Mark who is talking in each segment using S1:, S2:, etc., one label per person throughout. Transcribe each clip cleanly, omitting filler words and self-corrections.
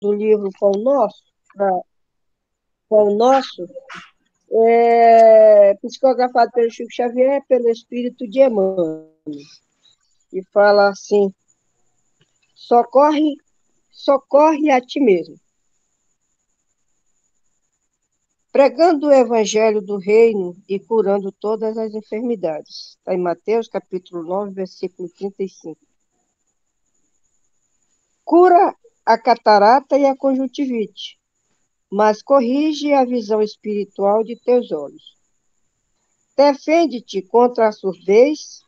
S1: do livro Pão Nosso, psicografado pelo Chico Xavier, pelo espírito de Emmanuel, e fala assim: socorre, socorre a ti mesmo. Pregando o evangelho do reino e curando todas as enfermidades. Está em Mateus, capítulo 9, versículo 35. Cura a catarata e a conjuntivite, mas corrige a visão espiritual de teus olhos. Defende-te contra a surdez,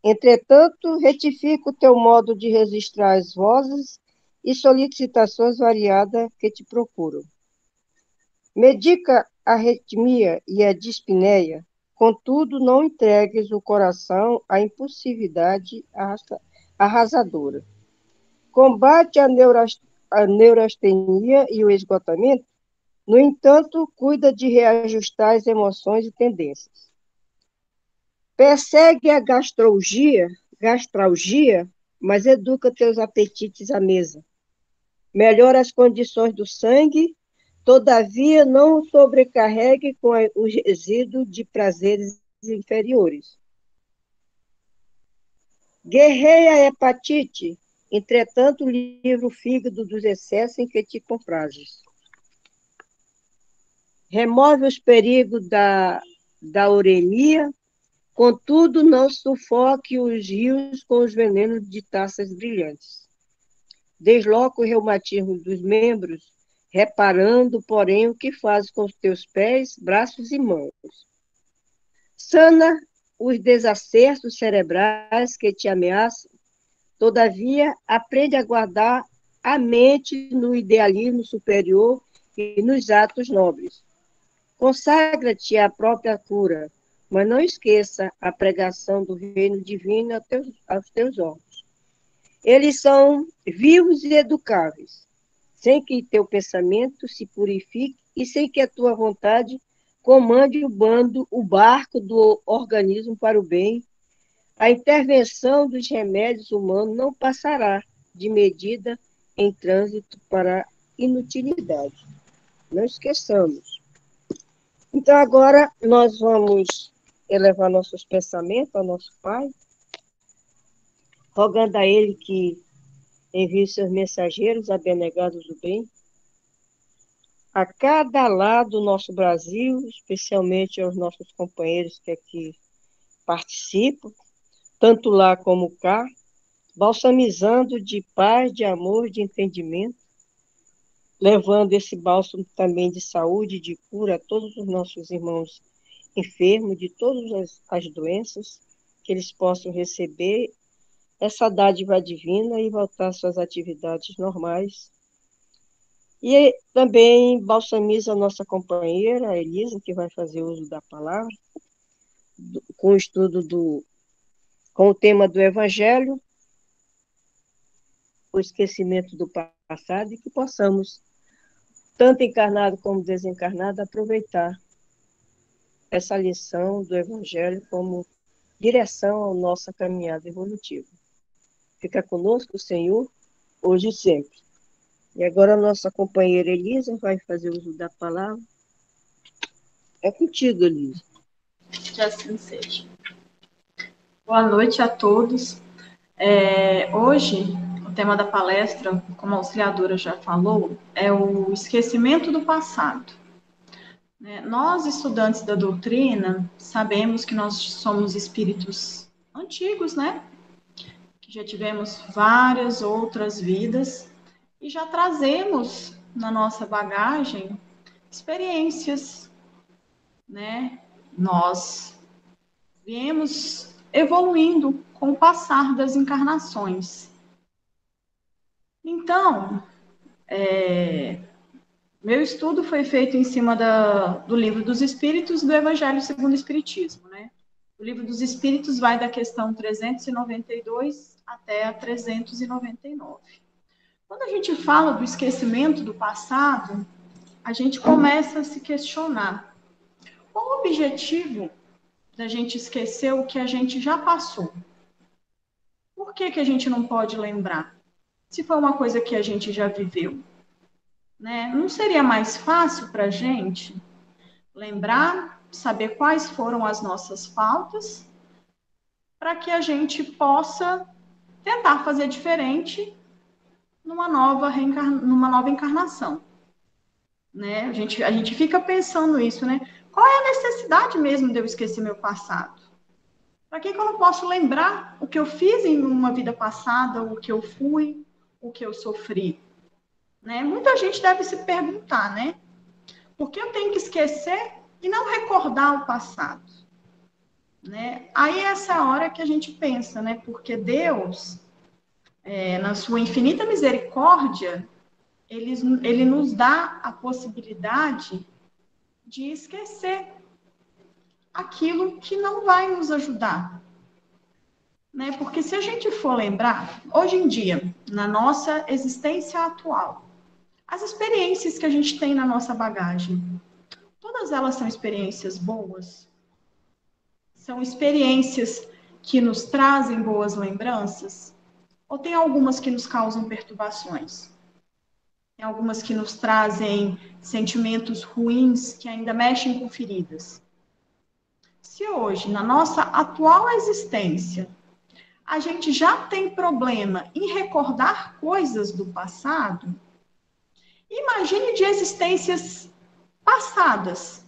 S1: entretanto, retifica o teu modo de registrar as vozes e solicitações variadas que te procuram. Medica a arritmia e a dispneia, contudo, não entregues o coração à impulsividade arrasadora. Combate a neurastenia e o esgotamento, no entanto, cuida de reajustar as emoções e tendências. Persegue a gastralgia, mas educa teus apetites à mesa. Melhora as condições do sangue, todavia não o sobrecarregue com os resíduos de prazeres inferiores. Guerreia a hepatite, entretanto, livra o fígado dos excessos em que te comprases. Remove os perigos da uremia, contudo, não sufoque os rios com os venenos de taças brilhantes. Desloca o reumatismo dos membros, reparando, porém, o que faz com os teus pés, braços e mãos. Sana os desacertos cerebrais que te ameaçam, todavia, aprende a guardar a mente no idealismo superior e nos atos nobres. Consagra-te à própria cura, mas não esqueça a pregação do reino divino aos teus olhos. Eles são vivos e educáveis, sem que teu pensamento se purifique e sem que a tua vontade comande o barco do organismo para o bem. A intervenção dos remédios humanos não passará de medida em trânsito para a inutilidade. Não esqueçamos. Então, agora, nós vamos elevar nossos pensamentos ao nosso Pai, rogando a Ele que envie seus mensageiros abnegados do bem a cada lado do nosso Brasil, especialmente aos nossos companheiros que aqui participam, tanto lá como cá, balsamizando de paz, de amor, de entendimento, levando esse bálsamo também de saúde, de cura a todos os nossos irmãos enfermos de todas as doenças, que eles possam receber essa dádiva divina e voltar às suas atividades normais. E também balsamiza a nossa companheira, a Elisa, que vai fazer uso da palavra, com o estudo com o tema do Evangelho, o esquecimento do passado, e que possamos, tanto encarnado como desencarnado, aproveitar essa lição do Evangelho como direção à nossa caminhada evolutiva. Fica conosco, Senhor, hoje e sempre. E agora a nossa companheira Elisa vai fazer uso da palavra. É contigo, Elisa.
S2: Que assim seja. Boa noite a todos. Hoje, o tema da palestra, como a auxiliadora já falou, é o esquecimento do passado. Nós, estudantes da doutrina, sabemos que nós somos espíritos antigos, né? Que já tivemos várias outras vidas e já trazemos na nossa bagagem experiências, né? Nós viemos evoluindo com o passar das encarnações. Então, meu estudo foi feito em cima do Livro dos Espíritos do Evangelho segundo o Espiritismo, né? O Livro dos Espíritos vai da questão 392 até a 399. Quando a gente fala do esquecimento do passado, a gente começa a se questionar qual o objetivo da gente esquecer o que a gente já passou? Por que a gente não pode lembrar? Se foi uma coisa que a gente já viveu. né? Não seria mais fácil para a gente lembrar, saber quais foram as nossas faltas, para que a gente possa tentar fazer diferente numa nova encarnação, né? A gente fica pensando isso, né? Qual é a necessidade mesmo de eu esquecer meu passado? Para que eu não posso lembrar o que eu fiz em uma vida passada, o que eu fui, o que eu sofri? Né? Muita gente deve se perguntar, né? Por que eu tenho que esquecer e não recordar o passado? Né? Aí essa é a hora que a gente pensa, né? Porque Deus, na sua infinita misericórdia, ele nos dá a possibilidade de esquecer aquilo que não vai nos ajudar. Né? Porque se a gente for lembrar, hoje em dia, na nossa existência atual, as experiências que a gente tem na nossa bagagem, todas elas são experiências boas? São experiências que nos trazem boas lembranças? Ou tem algumas que nos causam perturbações? Tem algumas que nos trazem sentimentos ruins que ainda mexem com feridas? Se hoje, na nossa atual existência, a gente já tem problema em recordar coisas do passado, imagine de existências passadas,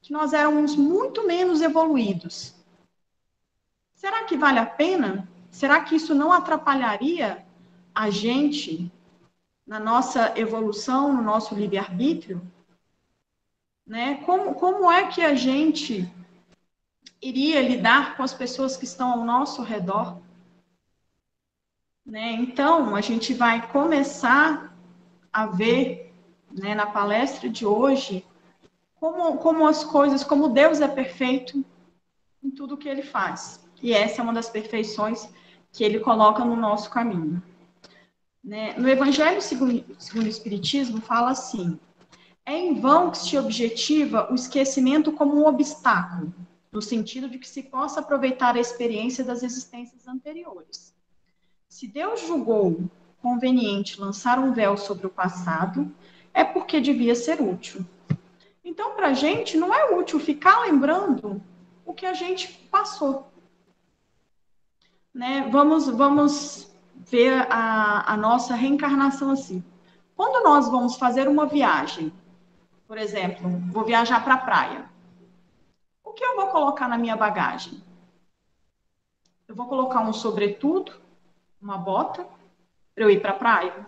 S2: que nós éramos muito menos evoluídos. Será que vale a pena? Será que isso não atrapalharia a gente na nossa evolução, no nosso livre-arbítrio? Né? Como é que a gente iria lidar com as pessoas que estão ao nosso redor? Né? Então, a gente vai começar a ver, né, na palestra de hoje, como as coisas, como Deus é perfeito em tudo que ele faz. E essa é uma das perfeições que ele coloca no nosso caminho. Né? No Evangelho segundo o Espiritismo, fala assim: é em vão que se objetiva o esquecimento como um obstáculo, no sentido de que se possa aproveitar a experiência das existências anteriores. Se Deus julgou conveniente lançar um véu sobre o passado, é porque devia ser útil. Então, para a gente, não é útil ficar lembrando o que a gente passou. Né? Vamos ver a nossa reencarnação assim. Quando nós vamos fazer uma viagem, por exemplo, vou viajar para a praia, o que eu vou colocar na minha bagagem? Eu vou colocar um sobretudo, uma bota, para eu ir para a praia?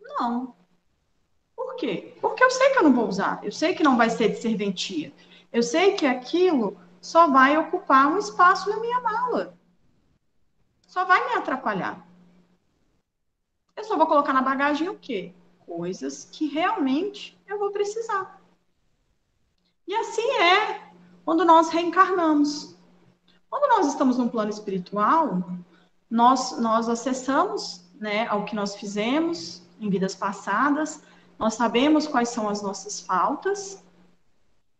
S2: Não. Por quê? Porque eu sei que eu não vou usar, eu sei que não vai ser de serventia, eu sei que aquilo só vai ocupar um espaço na minha mala, só vai me atrapalhar. Eu só vou colocar na bagagem o quê? Coisas que realmente eu vou precisar. E assim é quando nós reencarnamos. Quando nós estamos num plano espiritual, nós acessamos, né, ao que nós fizemos em vidas passadas, nós sabemos quais são as nossas faltas,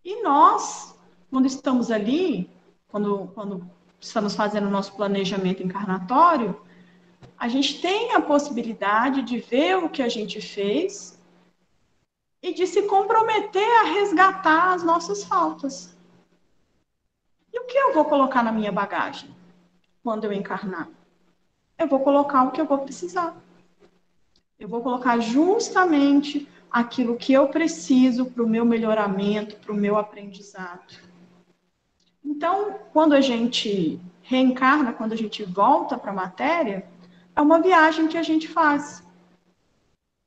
S2: e nós, quando estamos ali, quando estamos fazendo o nosso planejamento encarnatório, a gente tem a possibilidade de ver o que a gente fez e de se comprometer a resgatar as nossas faltas. E o que eu vou colocar na minha bagagem quando eu encarnar? Eu vou colocar o que eu vou precisar. Eu vou colocar justamente aquilo que eu preciso para o meu melhoramento, para o meu aprendizado. Então, quando a gente reencarna, quando a gente volta para a matéria, é uma viagem que a gente faz.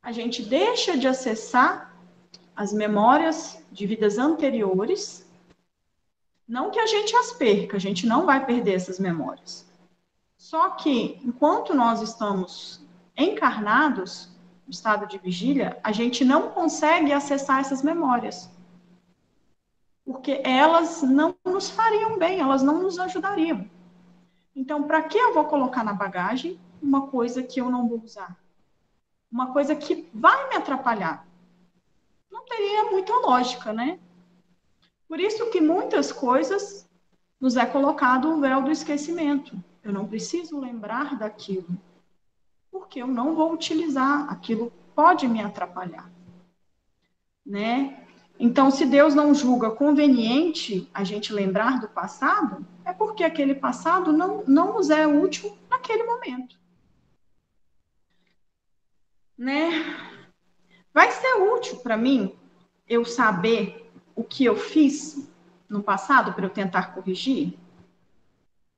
S2: A gente deixa de acessar as memórias de vidas anteriores, não que a gente as perca, a gente não vai perder essas memórias. Só que, enquanto nós estamos encarnados, no estado de vigília, a gente não consegue acessar essas memórias. Porque elas não nos fariam bem, elas não nos ajudariam. Então, para que eu vou colocar na bagagem uma coisa que eu não vou usar? Uma coisa que vai me atrapalhar? Não teria muita lógica, né? Por isso que muitas coisas nos é colocado um véu do esquecimento. Eu não preciso lembrar daquilo, porque eu não vou utilizar, aquilo pode me atrapalhar. né? Então, se Deus não julga conveniente a gente lembrar do passado, é porque aquele passado não nos é útil naquele momento, né? Vai ser útil para mim eu saber o que eu fiz no passado para eu tentar corrigir?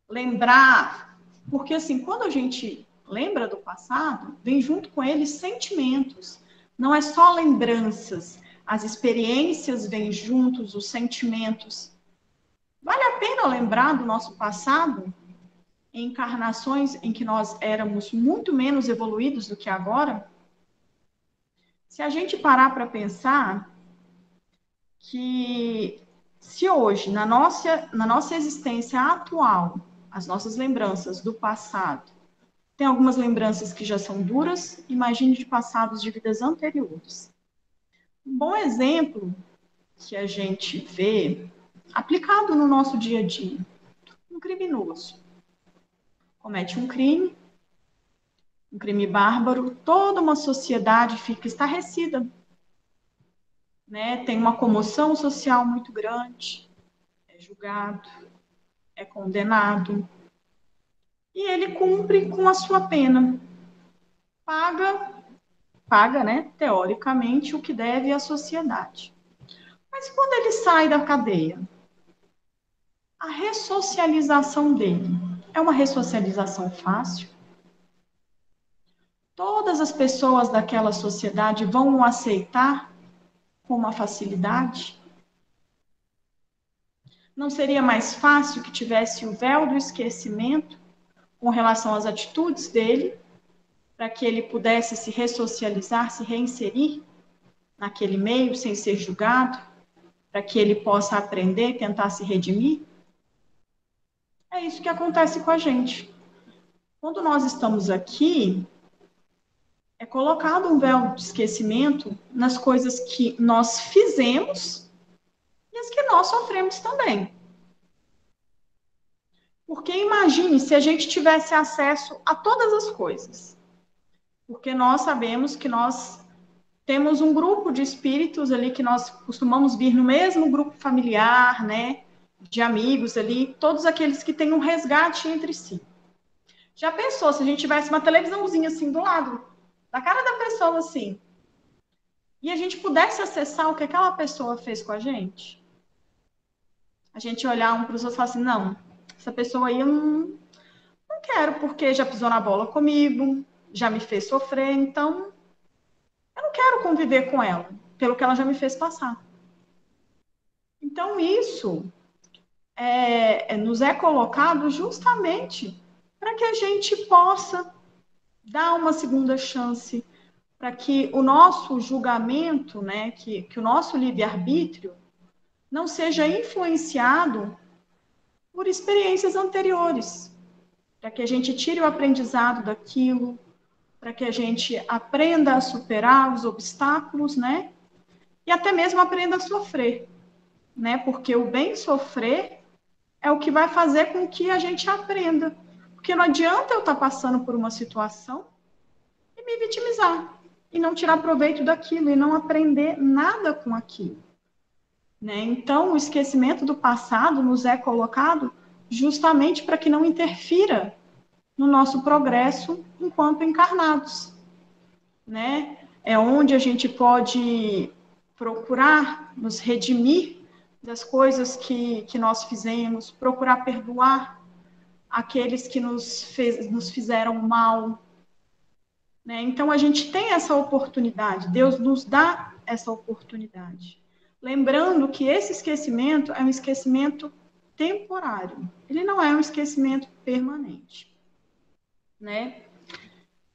S2: Lembrar, porque assim, quando a gente lembra do passado, vem junto com ele sentimentos. Não é só lembranças, as experiências vêm juntos, os sentimentos. Vale a pena lembrar do nosso passado, em encarnações em que nós éramos muito menos evoluídos do que agora? Se a gente parar para pensar que se hoje, na nossa existência atual, as nossas lembranças do passado, tem algumas lembranças que já são duras, imagine de passados de vidas anteriores. Um bom exemplo que a gente vê aplicado no nosso dia a dia, um criminoso comete um crime bárbaro, toda uma sociedade fica estarrecida, né? Tem uma comoção social muito grande, é julgado, é condenado, e ele cumpre com a sua pena, paga, paga, né, teoricamente, o que deve à sociedade. Mas quando ele sai da cadeia, a ressocialização dele é uma ressocialização fácil? Todas as pessoas daquela sociedade vão o aceitar com uma facilidade? Não seria mais fácil que tivesse o véu do esquecimento com relação às atitudes dele, para que ele pudesse se ressocializar, se reinserir naquele meio sem ser julgado, para que ele possa aprender, tentar se redimir? É isso que acontece com a gente. Quando nós estamos aqui, é colocado um véu de esquecimento nas coisas que nós fizemos e as que nós sofremos também. Porque imagine se a gente tivesse acesso a todas as coisas. Porque nós sabemos que nós temos um grupo de espíritos ali que nós costumamos vir no mesmo grupo familiar, né? De amigos ali, todos aqueles que têm um resgate entre si. Já pensou se a gente tivesse uma televisãozinha assim do lado, da cara da pessoa assim, e a gente pudesse acessar o que aquela pessoa fez com a gente? A gente olhar um para os outros e falar assim, não, essa pessoa aí eu não quero, porque já pisou na bola comigo, já me fez sofrer, então eu não quero conviver com ela, pelo que ela já me fez passar. Então, isso nos é colocado justamente para que a gente possa dar uma segunda chance, para que o nosso julgamento, né, que o nosso livre-arbítrio não seja influenciado por experiências anteriores, para que a gente tire o aprendizado daquilo, para que a gente aprenda a superar os obstáculos, né, e até mesmo aprenda a sofrer, né, porque o bem sofrer é o que vai fazer com que a gente aprenda. Porque não adianta eu estar passando por uma situação e me vitimizar, e não tirar proveito daquilo, e não aprender nada com aquilo. Né? Então, o esquecimento do passado nos é colocado justamente para que não interfira no nosso progresso enquanto encarnados. Né? É onde a gente pode procurar nos redimir das coisas que nós fizemos, procurar perdoar aqueles que nos fizeram mal. Né? Então, a gente tem essa oportunidade, Deus nos dá essa oportunidade. Lembrando que esse esquecimento é um esquecimento temporário, ele não é um esquecimento permanente. Né?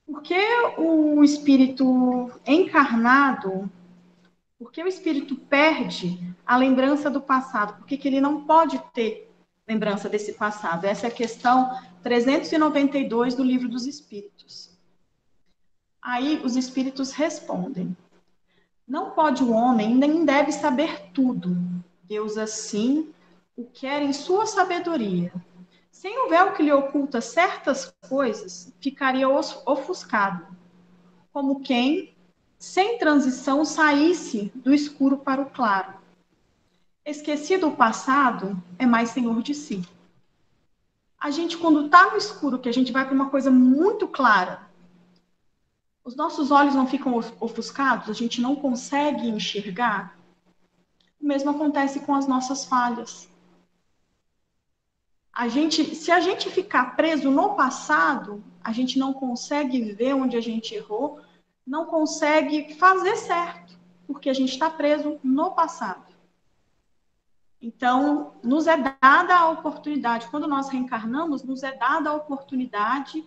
S2: Porque o espírito encarnado, porque o espírito perde a lembrança do passado? Por que ele não pode ter lembrança desse passado? Essa é a questão 392 do Livro dos Espíritos. Aí os espíritos respondem: não pode o homem, nem deve saber tudo. Deus assim o quer em sua sabedoria. Sem o véu que lhe oculta certas coisas, ficaria ofuscado, como quem sem transição, saísse do escuro para o claro. Esquecido o passado, é mais senhor de si. A gente, quando está no escuro, que a gente vai para uma coisa muito clara, os nossos olhos não ficam ofuscados, a gente não consegue enxergar. O mesmo acontece com as nossas falhas. Se a gente ficar preso no passado, a gente não consegue ver onde a gente errou, não consegue fazer certo, porque a gente está preso no passado. Então, nos é dada a oportunidade, quando nós reencarnamos, nos é dada a oportunidade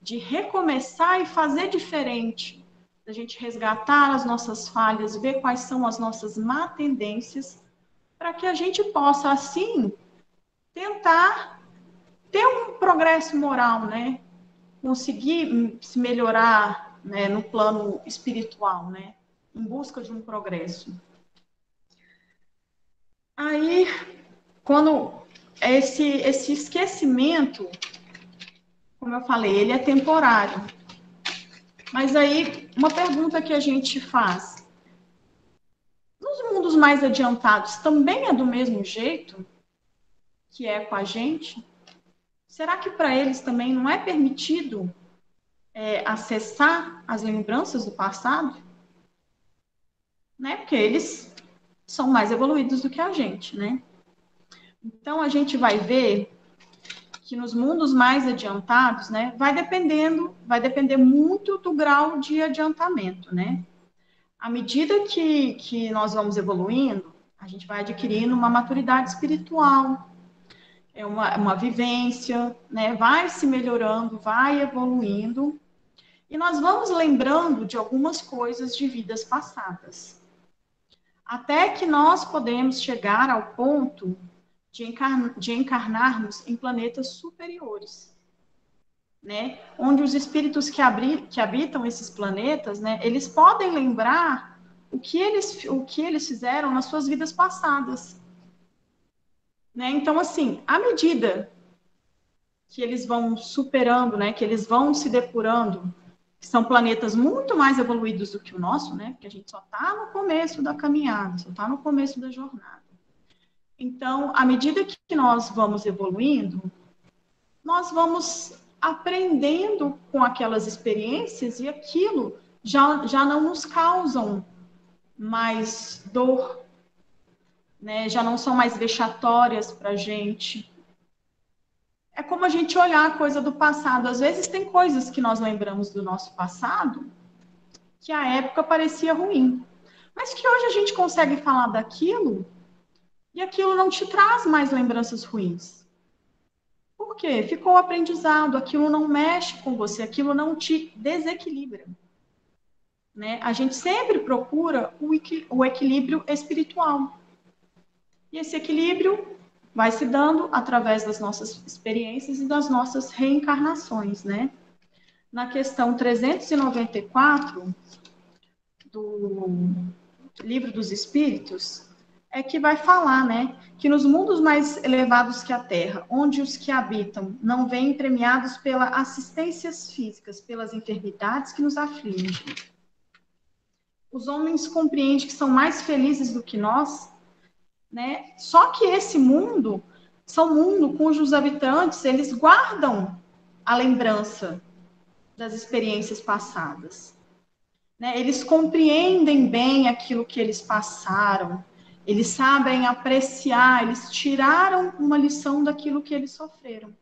S2: de recomeçar e fazer diferente, da gente resgatar as nossas falhas, ver quais são as nossas má tendências, para que a gente possa, assim, tentar ter um progresso moral, né? Conseguir se melhorar, né, no plano espiritual, né? Em busca de um progresso. Aí, quando esse esquecimento, como eu falei, ele é temporário. Mas aí, uma pergunta que a gente faz: nos mundos mais adiantados, também é do mesmo jeito que é com a gente? Será que para eles também não é permitido acessar as lembranças do passado? Né? Porque eles são mais evoluídos do que a gente, né? Então, a gente vai ver que nos mundos mais adiantados, né, vai depender muito do grau de adiantamento, né? À medida que nós vamos evoluindo, a gente vai adquirindo uma maturidade espiritual, uma vivência, né? Vai se melhorando, vai evoluindo, e nós vamos lembrando de algumas coisas de vidas passadas. Até que nós podemos chegar ao ponto de encarnarmos em planetas superiores, né? Onde os espíritos que habitam esses planetas, né, eles podem lembrar o que eles fizeram nas suas vidas passadas. Né? Então, assim, à medida que eles vão superando, né, que eles vão se depurando, que são planetas muito mais evoluídos do que o nosso, né, porque a gente só está no começo da caminhada, só está no começo da jornada. Então, à medida que nós vamos evoluindo, nós vamos aprendendo com aquelas experiências e aquilo já não nos causam mais dor, né? Já não são mais vexatórias para a gente. É como a gente olhar a coisa do passado. Às vezes tem coisas que nós lembramos do nosso passado que à época parecia ruim, mas que hoje a gente consegue falar daquilo e aquilo não te traz mais lembranças ruins. Por quê? Ficou aprendizado, aquilo não mexe com você, aquilo não te desequilibra. Né? A gente sempre procura o equilíbrio espiritual. E esse equilíbrio vai se dando através das nossas experiências e das nossas reencarnações, né? Na questão 394 do Livro dos Espíritos, é que vai falar, né, que nos mundos mais elevados que a Terra, onde os que habitam não vêm premiados pelas assistências físicas, pelas enfermidades que nos afligem, os homens compreendem que são mais felizes do que nós, né? Só que esse mundo são mundo cujos habitantes, eles guardam a lembrança das experiências passadas. Né? Eles compreendem bem aquilo que eles passaram, eles sabem apreciar, eles tiraram uma lição daquilo que eles sofreram.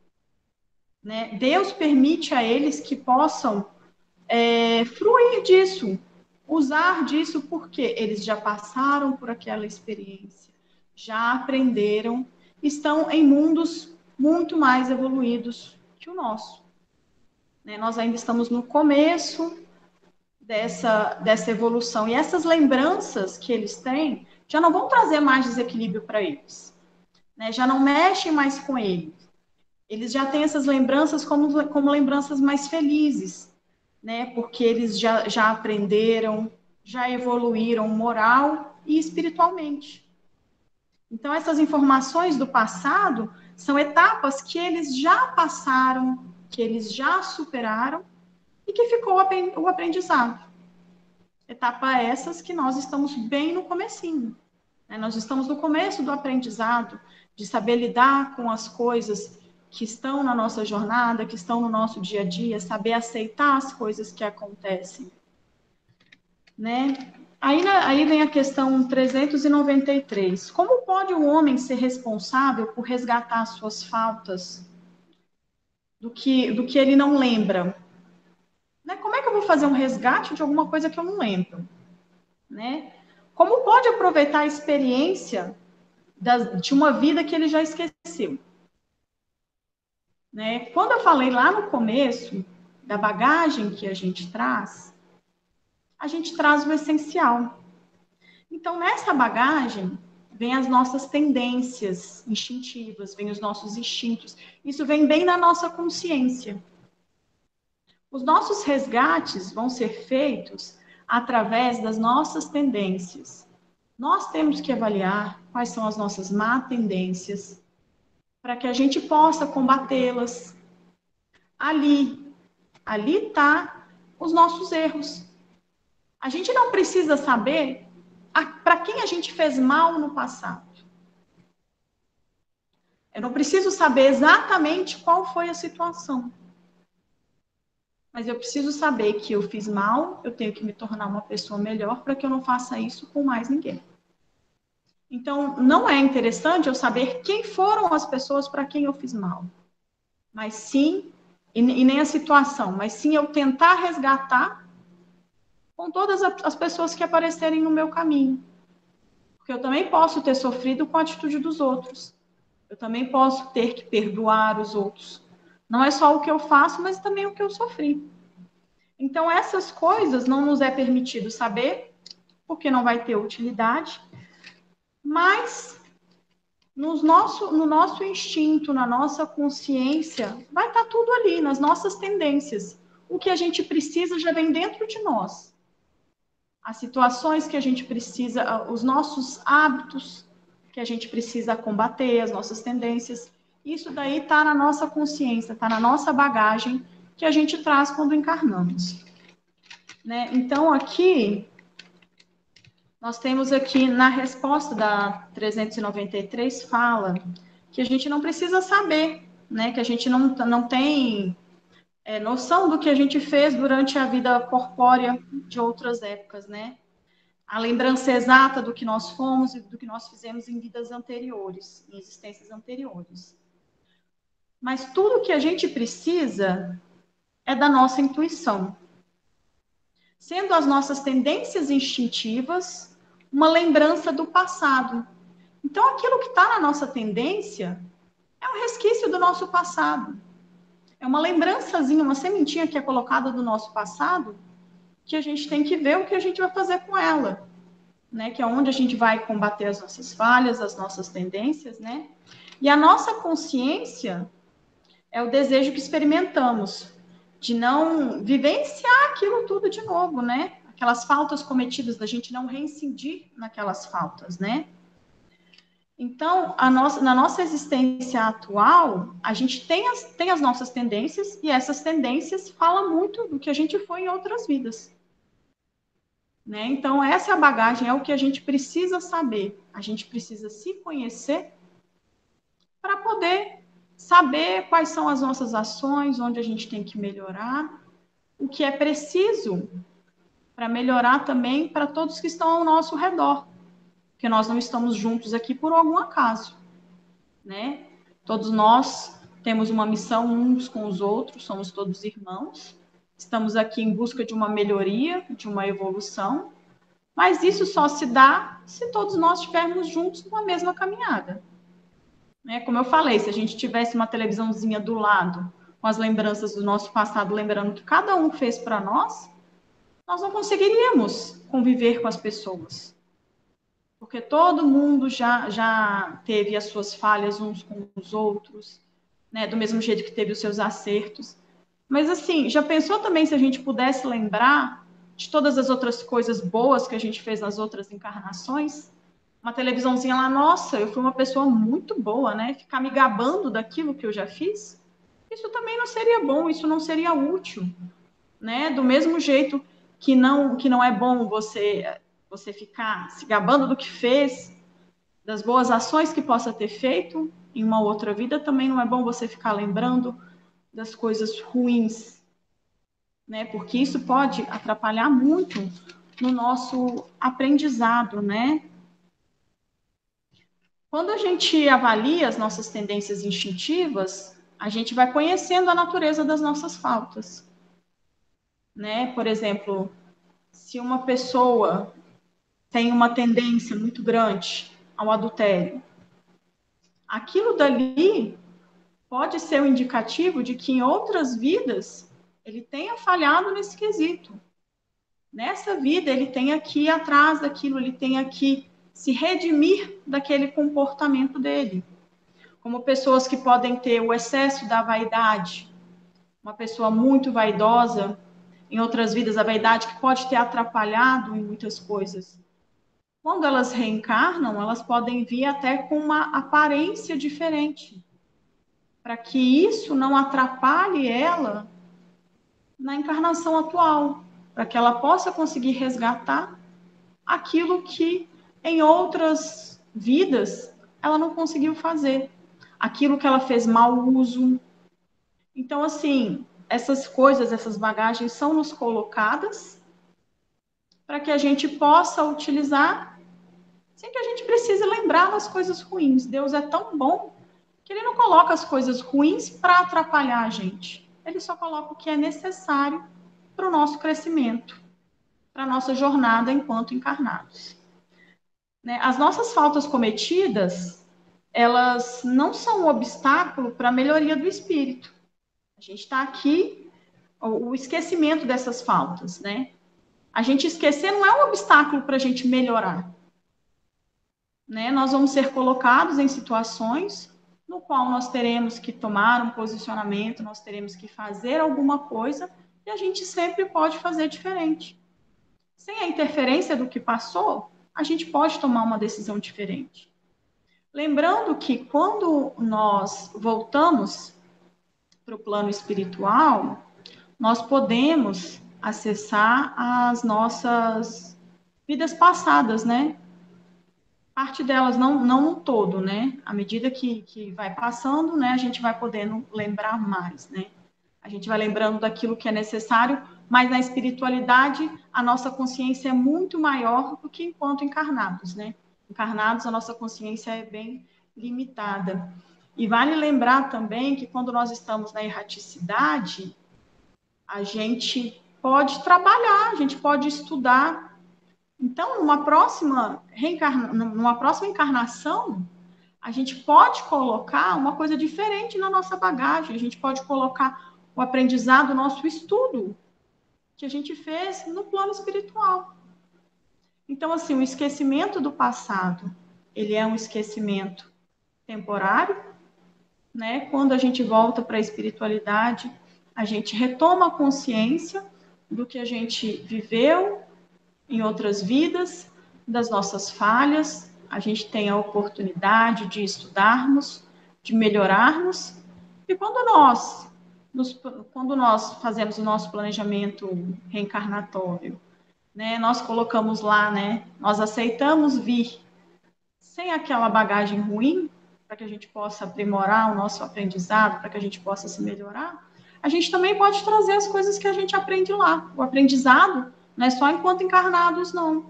S2: Né? Deus permite a eles que possam fruir disso, usar disso, porque eles já passaram por aquela experiência, já aprenderam, estão em mundos muito mais evoluídos que o nosso. Né? Nós ainda estamos no começo dessa evolução. E essas lembranças que eles têm já não vão trazer mais desequilíbrio para eles. Né? Já não mexem mais com eles. Eles já têm essas lembranças como lembranças mais felizes, né? Porque eles já aprenderam, já evoluíram moral e espiritualmente. Então, essas informações do passado são etapas que eles já passaram, que eles já superaram e que ficou o aprendizado. Etapa essas que nós estamos bem no comecinho, né? Nós estamos no começo do aprendizado, de saber lidar com as coisas que estão na nossa jornada, que estão no nosso dia a dia, saber aceitar as coisas que acontecem, né? Aí vem a questão 393. Como pode o homem ser responsável por resgatar suas faltas do que ele não lembra? Né? Como é que eu vou fazer um resgate de alguma coisa que eu não lembro? Né? Como pode aproveitar a experiência de uma vida que ele já esqueceu? Né? Quando eu falei lá no começo da bagagem que a gente traz o essencial. Então, nessa bagagem, vem as nossas tendências instintivas, vem os nossos instintos. Isso vem bem na nossa consciência. Os nossos resgates vão ser feitos através das nossas tendências. Nós temos que avaliar quais são as nossas má tendências para que a gente possa combatê-las. Ali tá os nossos erros. A gente não precisa saber para quem a gente fez mal no passado. Eu não preciso saber exatamente qual foi a situação. Mas eu preciso saber que eu fiz mal, eu tenho que me tornar uma pessoa melhor para que eu não faça isso com mais ninguém. Então, não é interessante eu saber quem foram as pessoas para quem eu fiz mal. Mas sim, e nem a situação, mas sim eu tentar resgatar com todas as pessoas que aparecerem no meu caminho. Porque eu também posso ter sofrido com a atitude dos outros. Eu também posso ter que perdoar os outros. Não é só o que eu faço, mas também o que eu sofri. Então, essas coisas não nos é permitido saber, porque não vai ter utilidade, mas no nosso instinto, na nossa consciência, vai estar tudo ali, nas nossas tendências. O que a gente precisa já vem dentro de nós. As situações que a gente precisa, os nossos hábitos que a gente precisa combater, as nossas tendências, isso daí está na nossa consciência, está na nossa bagagem que a gente traz quando encarnamos. Né? Então, aqui, nós temos aqui na resposta da 393, fala que a gente não precisa saber, né? Que a gente não tem noção do que a gente fez durante a vida corpórea de outras épocas, né? A lembrança exata do que nós fomos e do que nós fizemos em vidas anteriores, em existências anteriores. Mas tudo que a gente precisa é da nossa intuição. Sendo as nossas tendências instintivas uma lembrança do passado. Então, aquilo que está na nossa tendência é um resquício do nosso passado. É uma lembrançazinha, uma sementinha que é colocada do nosso passado, que a gente tem que ver o que a gente vai fazer com ela. Né? Que é onde a gente vai combater as nossas falhas, as nossas tendências, né? E a nossa consciência é o desejo que experimentamos de não vivenciar aquilo tudo de novo, né? Aquelas faltas cometidas, da gente não reincidir naquelas faltas, né? Então, na nossa existência atual, a gente tem as nossas tendências, e essas tendências falam muito do que a gente foi em outras vidas. Né? Então, essa bagagem é o que a gente precisa saber. A gente precisa se conhecer para poder saber quais são as nossas ações, onde a gente tem que melhorar, o que é preciso para melhorar também para todos que estão ao nosso redor, porque nós não estamos juntos aqui por algum acaso, né? Todos nós temos uma missão uns com os outros, somos todos irmãos, estamos aqui em busca de uma melhoria, de uma evolução, mas isso só se dá se todos nós estivermos juntos numa mesma caminhada. Né? Como eu falei, se a gente tivesse uma televisãozinha do lado, com as lembranças do nosso passado, lembrando o que cada um fez para nós não conseguiríamos conviver com as pessoas. Porque todo mundo já teve as suas falhas uns com os outros, né? Do mesmo jeito que teve os seus acertos. Mas, assim, já pensou também se a gente pudesse lembrar de todas as outras coisas boas que a gente fez nas outras encarnações? Uma televisãozinha lá, nossa, eu fui uma pessoa muito boa, né? Ficar me gabando daquilo que eu já fiz? Isso também não seria bom, isso não seria útil, né? Do mesmo jeito que não é bom você ficar se gabando do que fez, das boas ações que possa ter feito em uma outra vida, também não é bom você ficar lembrando das coisas ruins, né? Porque isso pode atrapalhar muito no nosso aprendizado, né? Quando a gente avalia as nossas tendências instintivas, a gente vai conhecendo a natureza das nossas faltas, né? Por exemplo, se uma pessoa tem uma tendência muito grande ao adultério, aquilo dali pode ser um indicativo de que em outras vidas ele tenha falhado nesse quesito. Nessa vida ele tenha que ir atrás daquilo, ele tenha que se redimir daquele comportamento dele. Como pessoas que podem ter o excesso da vaidade, uma pessoa muito vaidosa, em outras vidas a vaidade que pode ter atrapalhado em muitas coisas. Quando elas reencarnam, elas podem vir até com uma aparência diferente, para que isso não atrapalhe ela na encarnação atual, para que ela possa conseguir resgatar aquilo que em outras vidas ela não conseguiu fazer, aquilo que ela fez mau uso. Então, assim, essas coisas, essas bagagens são nos colocadas para que a gente possa utilizar sem que a gente precise lembrar das coisas ruins. Deus é tão bom que ele não coloca as coisas ruins para atrapalhar a gente. Ele só coloca o que é necessário para o nosso crescimento, para a nossa jornada enquanto encarnados. Né? As nossas faltas cometidas, elas não são um obstáculo para a melhoria do espírito. A gente está aqui, o esquecimento dessas faltas, né? A gente esquecer não é um obstáculo para a gente melhorar. Né? Nós vamos ser colocados em situações no qual nós teremos que tomar um posicionamento, nós teremos que fazer alguma coisa, e a gente sempre pode fazer diferente. Sem a interferência do que passou, a gente pode tomar uma decisão diferente. Lembrando que quando nós voltamos para o plano espiritual, nós podemos acessar as nossas vidas passadas, né? Parte delas, não no todo, né? À medida que vai passando, né, a gente vai podendo lembrar mais, né? A gente vai lembrando daquilo que é necessário, mas na espiritualidade a nossa consciência é muito maior do que enquanto encarnados, né? Encarnados, a nossa consciência é bem limitada. E vale lembrar também que quando nós estamos na erraticidade, a gente pode trabalhar, a gente pode estudar. Então, numa próxima encarnação, a gente pode colocar uma coisa diferente na nossa bagagem, a gente pode colocar o aprendizado, o nosso estudo, que a gente fez no plano espiritual. Então, assim, o esquecimento do passado, ele é um esquecimento temporário, né? Quando a gente volta para a espiritualidade, a gente retoma a consciência do que a gente viveu em outras vidas, das nossas falhas, a gente tem a oportunidade de estudarmos, de melhorarmos, e quando nós fazemos o nosso planejamento reencarnatório, né, nós colocamos lá, né, nós aceitamos vir sem aquela bagagem ruim, para que a gente possa aprimorar o nosso aprendizado, para que a gente possa se melhorar, a gente também pode trazer as coisas que a gente aprende lá. O aprendizado não é só enquanto encarnados, não.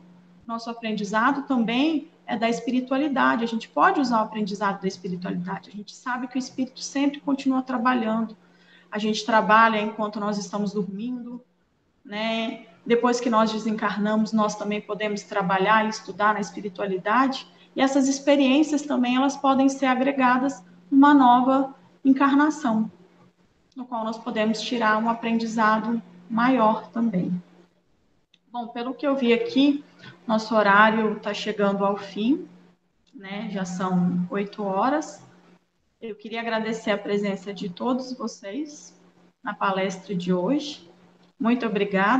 S2: Nosso aprendizado também é da espiritualidade. A gente pode usar o aprendizado da espiritualidade. A gente sabe que o espírito sempre continua trabalhando. A gente trabalha enquanto nós estamos dormindo, né? Depois que nós desencarnamos, nós também podemos trabalhar e estudar na espiritualidade. E essas experiências também, elas podem ser agregadas numa nova encarnação, no qual nós podemos tirar um aprendizado maior também. Bom, pelo que eu vi aqui, nosso horário está chegando ao fim, né? Já são 8 horas. Eu queria agradecer a presença de todos vocês na palestra de hoje. Muito obrigada.